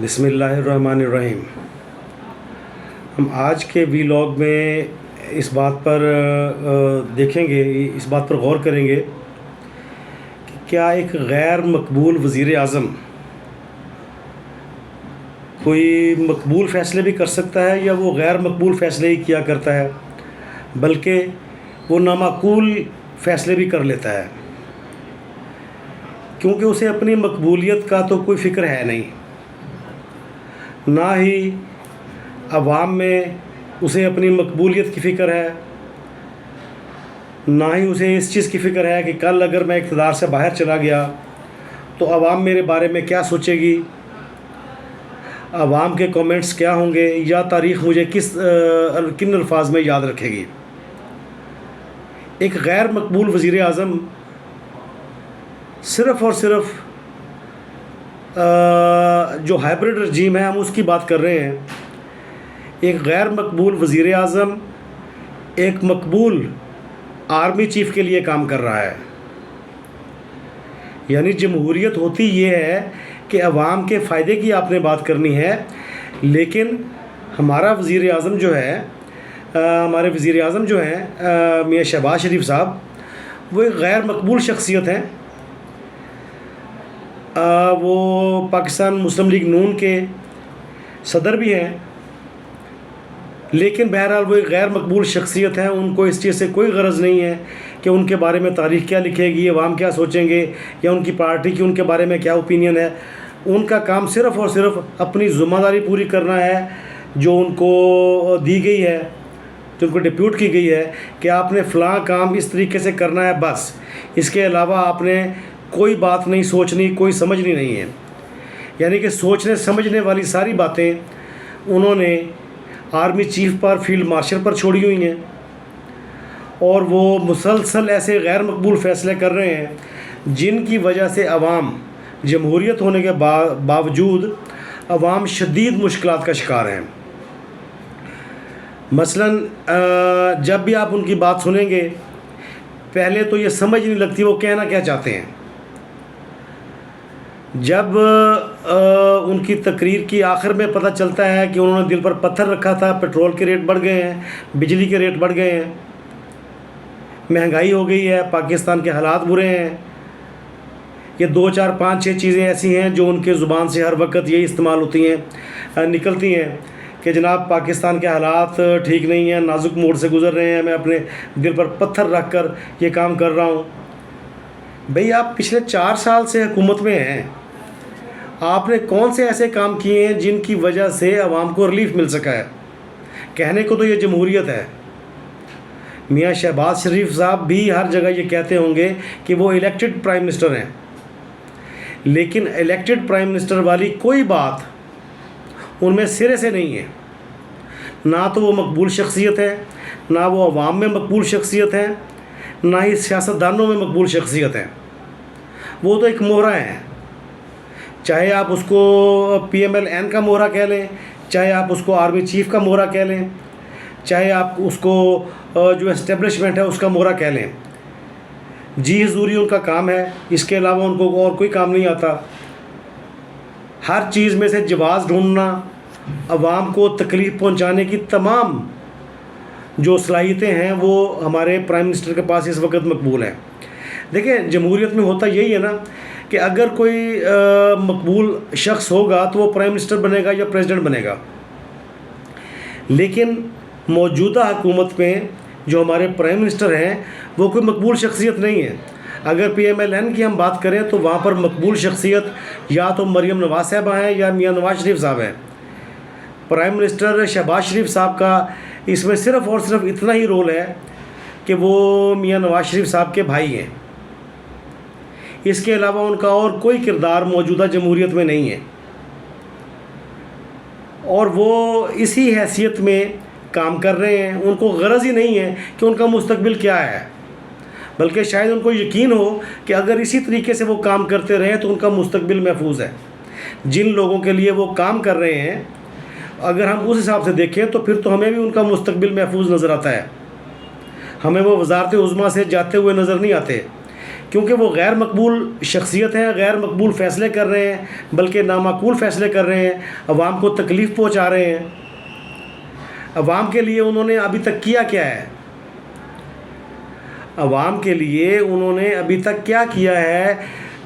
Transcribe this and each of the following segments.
بسم اللہ الرحمن الرحیم۔ ہم آج کے ویلاگ میں اس بات پر دیکھیں گے، اس بات پر غور کریں گے کہ کیا ایک غیر مقبول وزیر اعظم کوئی مقبول فیصلے بھی کر سکتا ہے، یا وہ غیر مقبول فیصلے ہی کیا کرتا ہے، بلکہ وہ نامعقول فیصلے بھی کر لیتا ہے، کیونکہ اسے اپنی مقبولیت کا تو کوئی فکر ہے نہیں، نہ ہی عوام میں اسے اپنی مقبولیت کی فکر ہے، نہ ہی اسے اس چیز کی فکر ہے کہ کل اگر میں اقتدار سے باہر چلا گیا تو عوام میرے بارے میں کیا سوچے گی، عوام کے کومنٹس کیا ہوں گے، یا تاریخ مجھے کن الفاظ میں یاد رکھے گی۔ ایک غیر مقبول وزیر اعظم صرف اور صرف جو ہائبرڈ رجیم ہے، ہم اس کی بات کر رہے ہیں۔ ایک غیر مقبول وزیر اعظم ایک مقبول آرمی چیف کے لیے کام کر رہا ہے، یعنی جمہوریت ہوتی یہ ہے کہ عوام کے فائدے کی آپ نے بات کرنی ہے، لیکن ہمارا وزیر اعظم جو ہے، ہمارے وزیر اعظم جو ہیں میاں شہباز شریف صاحب، وہ ایک غیر مقبول شخصیت ہیں۔ وہ پاکستان مسلم لیگ نون کے صدر بھی ہیں، لیکن بہرحال وہ ایک غیر مقبول شخصیت ہیں۔ ان کو اس چیز سے کوئی غرض نہیں ہے کہ ان کے بارے میں تاریخ کیا لکھے گی، عوام کیا سوچیں گے، یا ان کی پارٹی کی ان کے بارے میں کیا اوپینین ہے۔ ان کا کام صرف اور صرف اپنی ذمہ داری پوری کرنا ہے جو ان کو دی گئی ہے، جو ان کو ڈپیوٹ کی گئی ہے کہ آپ نے فلاں کام اس طریقے سے کرنا ہے، بس اس کے علاوہ آپ نے کوئی بات نہیں سوچنی، کوئی سمجھنی نہیں ہے۔ یعنی کہ سوچنے سمجھنے والی ساری باتیں انہوں نے آرمی چیف پر، فیلڈ مارشل پر چھوڑی ہوئی ہیں، اور وہ مسلسل ایسے غیر مقبول فیصلے کر رہے ہیں جن کی وجہ سے عوام، جمہوریت ہونے کے باوجود عوام شدید مشکلات کا شکار ہیں۔ مثلاً جب بھی آپ ان کی بات سنیں گے، پہلے تو یہ سمجھ نہیں لگتی وہ کہنا کیا چاہتے ہیں۔ جب ان کی تقریر کی آخر میں پتہ چلتا ہے کہ انہوں نے دل پر پتھر رکھا تھا، پیٹرول کے ریٹ بڑھ گئے ہیں، بجلی کے ریٹ بڑھ گئے ہیں، مہنگائی ہو گئی ہے، پاکستان کے حالات برے ہیں، یہ 2 4 5 6 چیزیں ایسی ہیں جو ان کے زبان سے ہر وقت یہی استعمال ہوتی ہیں، نکلتی ہیں کہ جناب پاکستان کے حالات ٹھیک نہیں ہیں، نازک موڑ سے گزر رہے ہیں، میں اپنے دل پر پتھر رکھ کر یہ کام کر رہا ہوں۔ بھئی آپ پچھلے 4 سال سے حکومت میں ہیں، آپ نے کون سے ایسے کام کیے ہیں جن کی وجہ سے عوام کو ریلیف مل سکا ہے؟ کہنے کو تو یہ جمہوریت ہے۔ میاں شہباز شریف صاحب بھی ہر جگہ یہ کہتے ہوں گے کہ وہ الیکٹڈ پرائم منسٹر ہیں، لیکن الیکٹڈ پرائم منسٹر والی کوئی بات ان میں سرے سے نہیں ہے۔ نہ تو وہ مقبول شخصیت ہے، نہ وہ عوام میں مقبول شخصیت ہے، نہ ہی سیاستدانوں میں مقبول شخصیت ہے۔ وہ تو ایک مہرہ ہیں، چاہے آپ اس کو PMLN کا مہرہ کہہ لیں، چاہے آپ اس کو آرمی چیف کا مہرہ کہہ لیں، چاہے آپ اس کو جو اسٹیبلشمنٹ ہے اس کا مہرہ کہہ لیں۔ جی حضوری ان کا کام ہے، اس کے علاوہ ان کو اور کوئی کام نہیں آتا۔ ہر چیز میں سے جواز ڈھونڈنا، عوام کو تکلیف پہنچانے کی تمام جو صلاحیتیں ہیں وہ ہمارے پرائم منسٹر کے پاس اس وقت مقبول ہیں۔ دیکھیں جمہوریت میں ہوتا یہی ہے نا کہ اگر کوئی مقبول شخص ہوگا تو وہ پرائم منسٹر بنے گا یا پریزیڈنٹ بنے گا، لیکن موجودہ حکومت میں جو ہمارے پرائم منسٹر ہیں وہ کوئی مقبول شخصیت نہیں ہے۔ اگر PMLN کی ہم بات کریں تو وہاں پر مقبول شخصیت یا تو مریم نواز صاحبہ ہیں یا میاں نواز شریف صاحب ہیں۔ پرائم منسٹر شہباز شریف صاحب کا اس میں صرف اور صرف اتنا ہی رول ہے کہ وہ میاں نواز شریف صاحب کے بھائی ہیں، اس کے علاوہ ان کا اور کوئی کردار موجودہ جمہوریت میں نہیں ہے، اور وہ اسی حیثیت میں کام کر رہے ہیں۔ ان کو غرض ہی نہیں ہے کہ ان کا مستقبل کیا ہے، بلکہ شاید ان کو یقین ہو کہ اگر اسی طریقے سے وہ کام کرتے رہیں تو ان کا مستقبل محفوظ ہے۔ جن لوگوں کے لیے وہ کام کر رہے ہیں، اگر ہم اس حساب سے دیکھیں تو پھر تو ہمیں بھی ان کا مستقبل محفوظ نظر آتا ہے۔ ہمیں وہ وزارت عظمیٰ سے جاتے ہوئے نظر نہیں آتے کیونکہ وہ غیر مقبول شخصیت ہیں، غیر مقبول فیصلے کر رہے ہیں، بلکہ نامعقول فیصلے کر رہے ہیں، عوام کو تکلیف پہنچا رہے ہیں۔ عوام کے لیے انہوں نے ابھی تک کیا کیا ہے؟ عوام کے لیے انہوں نے ابھی تک کیا کیا ہے؟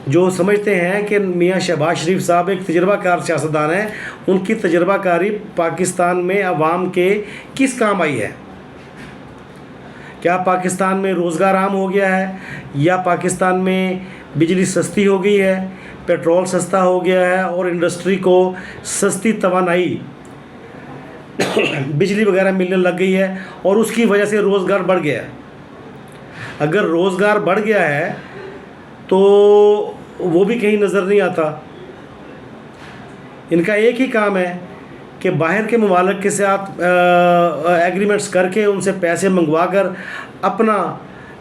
جو سمجھتے ہیں کہ میاں شہباز شریف صاحب ایک تجربہ کار سیاستدان ہیں، ان کی تجربہ کاری پاکستان میں عوام کے کس کام آئی ہے؟ کیا پاکستان میں روزگار عام ہو گیا ہے، یا پاکستان میں بجلی سستی ہو گئی ہے، پیٹرول سستا ہو گیا ہے، اور انڈسٹری کو سستی توانائی بجلی وغیرہ ملنے لگ گئی ہے، اور اس کی وجہ سے روزگار بڑھ گیا ہے؟ اگر روزگار بڑھ گیا ہے تو وہ بھی کہیں نظر نہیں آتا۔ ان کا ایک ہی کام ہے کہ باہر کے ممالک کے ساتھ ایگریمنٹس کر کے ان سے پیسے منگوا کر اپنا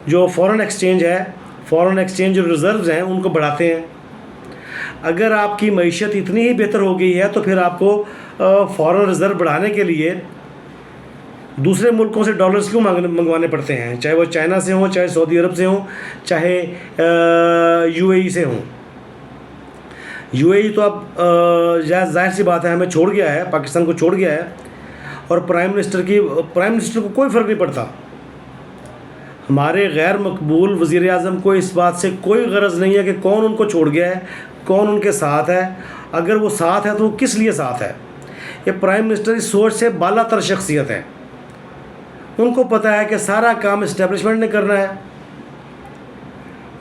جو فورن ایکسچینج ہے، فورن ایکسچینج جو ریزروز ہیں ان کو بڑھاتے ہیں۔ اگر آپ کی معیشت اتنی ہی بہتر ہو گئی ہے تو پھر آپ کو فورن ریزرو بڑھانے کے لیے دوسرے ملکوں سے ڈالرز کیوں منگوانے پڑتے ہیں، چاہے وہ چائنا سے ہوں، چاہے سعودی عرب سے ہوں، چاہے یو اے ای سے ہوں۔ یو اے ای تو اب ظاہر سی بات ہے ہمیں چھوڑ گیا ہے، پاکستان کو چھوڑ گیا ہے، اور پرائم منسٹر کو کوئی فرق نہیں پڑتا۔ ہمارے غیر مقبول وزیر اعظم کو اس بات سے کوئی غرض نہیں ہے کہ کون ان کو چھوڑ گیا ہے، کون ان کے ساتھ ہے، اگر وہ ساتھ ہے تو وہ کس لیے ساتھ ہے۔ یہ پرائم منسٹر اس سوچ سے بالا تر شخصیت ہے، ان کو پتہ ہے کہ سارا کام اسٹیبلشمنٹ نے کرنا ہے،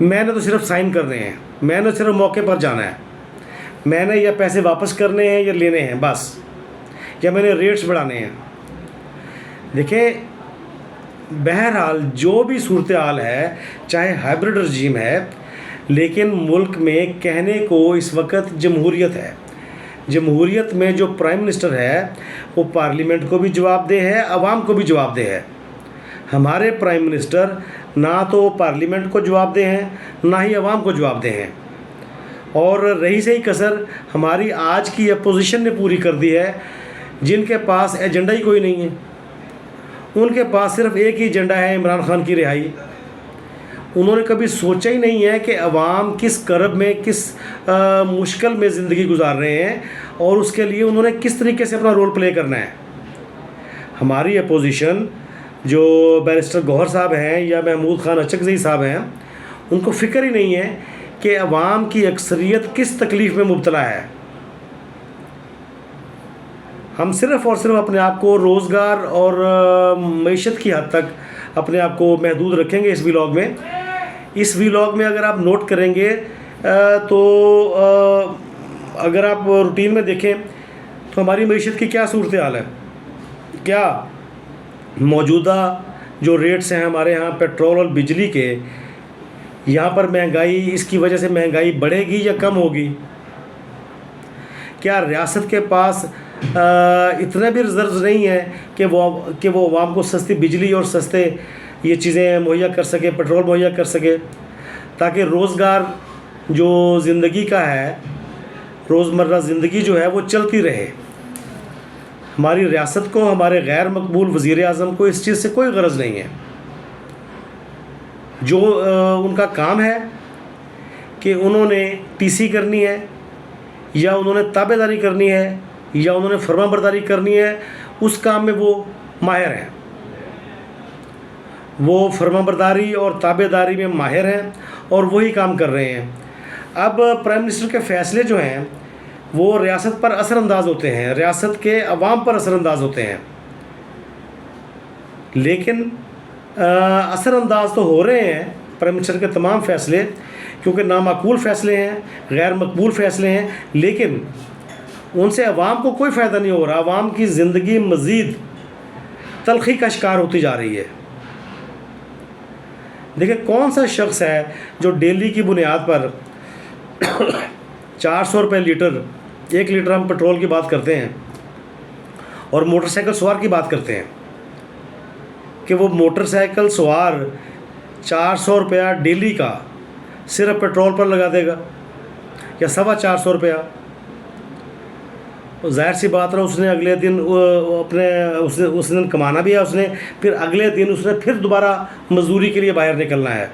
میں نے تو صرف سائن کرنے ہیں، میں نے صرف موقع پر جانا ہے، میں نے یا پیسے واپس کرنے ہیں یا لینے ہیں بس، یا میں نے ریٹس بڑھانے ہیں۔ دیکھیں بہرحال جو بھی صورتحال ہے، چاہے ہائبرڈ رجیم ہے، لیکن ملک میں کہنے کو اس وقت جمہوریت ہے۔ جمہوریت میں جو پرائم منسٹر ہے وہ پارلیمنٹ کو بھی جواب دہ ہے، عوام کو بھی جواب دہ ہے۔ ہمارے پرائم منسٹر نہ تو پارلیمنٹ کو جواب دہ ہیں، نہ ہی عوام کو جواب دہ ہیں، اور رہی صحیح کسر ہماری آج کی اپوزیشن نے پوری کر دی ہے، جن کے پاس ایجنڈا ہی کوئی نہیں ہے۔ ان کے پاس صرف ایک ہی ایجنڈا ہے، عمران خان کی رہائی۔ انہوں نے کبھی سوچا ہی نہیں ہے کہ عوام کس کرب میں، کس مشکل میں زندگی گزار رہے ہیں، اور اس کے لیے انہوں نے کس طریقے سے اپنا رول پلے کرنا ہے۔ ہماری اپوزیشن جو بیرسٹر گوہر صاحب ہیں یا محمود خان اچکزئی صاحب ہیں، ان کو فکر ہی نہیں ہے کہ عوام کی اکثریت کس تکلیف میں مبتلا ہے۔ ہم صرف اور صرف اپنے آپ کو روزگار اور معیشت کی حد تک اپنے آپ کو محدود رکھیں گے۔ اس ویلاگ میں اگر آپ نوٹ کریں گے تو اگر آپ روٹین میں دیکھیں تو ہماری معیشت کی کیا صورتحال ہے، کیا موجودہ جو ریٹس ہیں ہمارے ہاں پیٹرول اور بجلی کے، یہاں پر مہنگائی، اس کی وجہ سے مہنگائی بڑھے گی یا کم ہوگی؟ کیا ریاست کے پاس اتنا بھی ریزروز نہیں ہے کہ وہ عوام کو سستی بجلی اور سستے یہ چیزیں مہیا کر سکے، پیٹرول مہیا کر سکے، تاکہ روزگار جو زندگی کا ہے، روزمرہ زندگی جو ہے وہ چلتی رہے؟ ہماری ریاست کو، ہمارے غیر مقبول وزیر اعظم کو اس چیز سے کوئی غرض نہیں ہے۔ جو ان کا کام ہے کہ انہوں نے ٹی سی کرنی ہے، یا انہوں نے تابع داری کرنی ہے، یا انہوں نے فرما برداری کرنی ہے، اس کام میں وہ ماہر ہیں۔ وہ فرما برداری اور تابع داری میں ماہر ہیں اور وہی کام کر رہے ہیں۔ اب پرائم منسٹر کے فیصلے جو ہیں وہ ریاست پر اثر انداز ہوتے ہیں، ریاست کے عوام پر اثر انداز ہوتے ہیں، لیکن اثر انداز تو ہو رہے ہیں پرائم منسٹر کے تمام فیصلے، کیونکہ نامعقول فیصلے ہیں، غیر مقبول فیصلے ہیں، لیکن ان سے عوام کو کوئی فائدہ نہیں ہو رہا۔ عوام کی زندگی مزید تلخی کا شکار ہوتی جا رہی ہے۔ دیکھیں کون سا شخص ہے جو ڈیلی کی بنیاد پر 400 روپے لیٹر، 1 لیٹر ہم پیٹرول کی بات کرتے ہیں اور موٹر سائیکل سوار کی بات کرتے ہیں، کہ وہ موٹر سائیکل سوار 400 روپیہ ڈیلی کا صرف پیٹرول پر لگا دے گا، یا 450 روپیہ؟ ظاہر سی بات ہے اس نے اگلے دن اس دن کمانا بھی ہے، اس نے پھر اگلے دن اس نے پھر دوبارہ مزدوری کے لیے باہر نکلنا ہے۔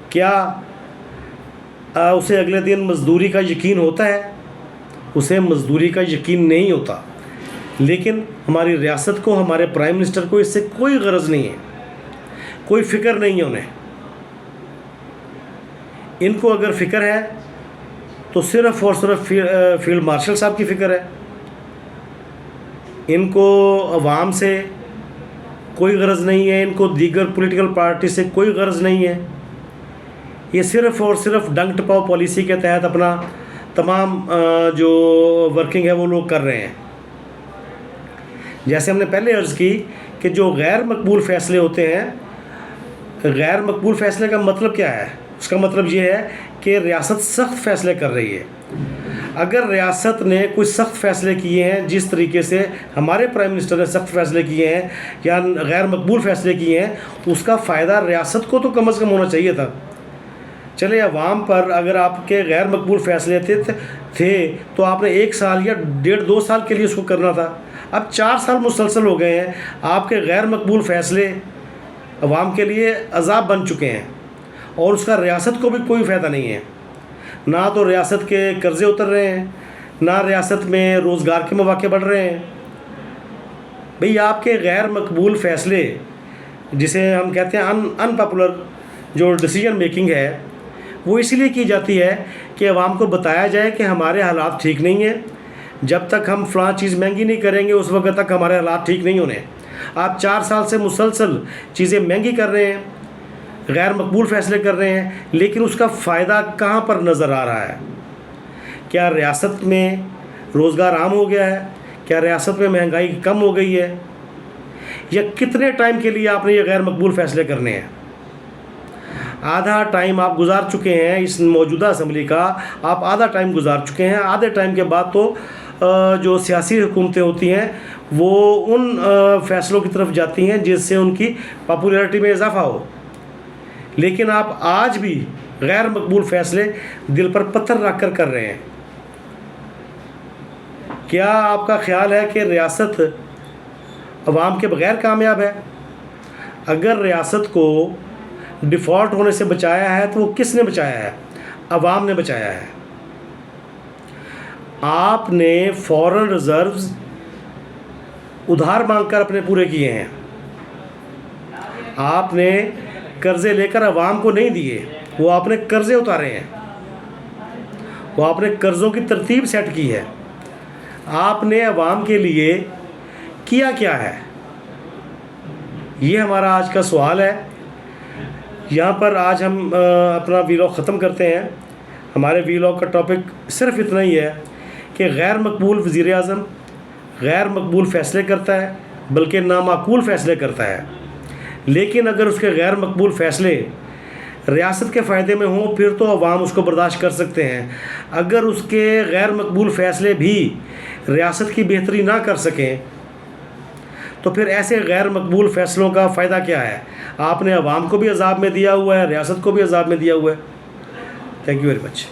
کیا اسے اگلے دن مزدوری کا یقین ہوتا ہے؟ اسے مزدوری کا یقین نہیں ہوتا. لیکن ہماری ریاست کو، ہمارے پرائم منسٹر کو اس سے کوئی غرض نہیں ہے، کوئی فکر نہیں ہے انہیں. ان کو اگر فکر ہے تو صرف اور صرف فیلڈ مارشل صاحب کی فکر ہے. ان کو عوام سے کوئی غرض نہیں ہے، ان کو دیگر پولیٹیکل پارٹی سے کوئی غرض نہیں ہے. یہ صرف اور صرف ڈنگ ٹپاؤ پالیسی کے تحت اپنا تمام جو ورکنگ ہے وہ لوگ کر رہے ہیں. جیسے ہم نے پہلے عرض کی کہ جو غیر مقبول فیصلے ہوتے ہیں، غیر مقبول فیصلے کا مطلب کیا ہے؟ اس کا مطلب یہ ہے کہ ریاست سخت فیصلے کر رہی ہے. اگر ریاست نے کوئی سخت فیصلے کیے ہیں، جس طریقے سے ہمارے پرائم منسٹر نے سخت فیصلے کیے ہیں یا غیر مقبول فیصلے کیے ہیں، اس کا فائدہ ریاست کو تو کم از کم ہونا چاہیے تھا. چلے عوام پر اگر آپ کے غیر مقبول فیصلے تھے تو آپ نے 1 سال یا 1.5-2 سال کے لیے اس کو کرنا تھا. اب 4 سال مسلسل ہو گئے ہیں، آپ کے غیر مقبول فیصلے عوام کے لیے عذاب بن چکے ہیں اور اس کا ریاست کو بھی کوئی فائدہ نہیں ہے. نہ تو ریاست کے قرضے اتر رہے ہیں، نہ ریاست میں روزگار کے مواقع بڑھ رہے ہیں. بھئی آپ کے غیر مقبول فیصلے، جسے ہم کہتے ہیں ان پاپولر جو ڈیسیجن میکنگ ہے، وہ اس لیے کی جاتی ہے کہ عوام کو بتایا جائے کہ ہمارے حالات ٹھیک نہیں ہیں. جب تک ہم فلاں چیز مہنگی نہیں کریں گے اس وقت تک ہمارے حالات ٹھیک نہیں ہونے. آپ 4 سال سے مسلسل چیزیں مہنگی کر رہے ہیں، غیر مقبول فیصلے کر رہے ہیں، لیکن اس کا فائدہ کہاں پر نظر آ رہا ہے؟ کیا ریاست میں روزگار عام ہو گیا ہے؟ کیا ریاست میں مہنگائی کم ہو گئی ہے؟ یا کتنے ٹائم کے لیے آپ نے یہ غیر مقبول فیصلے کرنے ہیں؟ آدھا ٹائم آپ گزار چکے ہیں اس موجودہ اسمبلی کا، آپ آدھا ٹائم گزار چکے ہیں. آدھے ٹائم کے بعد تو جو سیاسی حکومتیں ہوتی ہیں وہ ان فیصلوں کی طرف جاتی ہیں جس سے ان کی پاپولیرٹی میں اضافہ ہو. لیکن آپ آج بھی غیر مقبول فیصلے دل پر پتھر رکھ کر رہے ہیں. کیا آپ کا خیال ہے کہ ریاست عوام کے بغیر کامیاب ہے؟ اگر ریاست کو ڈیفالٹ ہونے سے بچایا ہے تو وہ کس نے بچایا ہے؟ عوام نے بچایا ہے. آپ نے فورن ریزروز ادھار مانگ کر اپنے پورے کیے ہیں. آپ نے قرضے لے کر عوام کو نہیں دیے، وہ آپ نے قرضے اتارے ہیں، وہ آپ نے قرضوں کی ترتیب سیٹ کی ہے. آپ نے عوام کے لیے کیا کیا ہے؟ یہ ہمارا آج کا سوال ہے. یہاں پر آج ہم اپنا ویلاگ ختم کرتے ہیں. ہمارے ویلاگ کا ٹاپک صرف اتنا ہی ہے کہ غیر مقبول وزیر اعظم غیر مقبول فیصلے کرتا ہے، بلکہ نامعقول فیصلے کرتا ہے. لیکن اگر اس کے غیر مقبول فیصلے ریاست کے فائدے میں ہوں پھر تو عوام اس کو برداشت کر سکتے ہیں. اگر اس کے غیر مقبول فیصلے بھی ریاست کی بہتری نہ کر سکیں تو پھر ایسے غیر مقبول فیصلوں کا فائدہ کیا ہے؟ آپ نے عوام کو بھی عذاب میں دیا ہوا ہے، ریاست کو بھی عذاب میں دیا ہوا ہے. Thank you very much.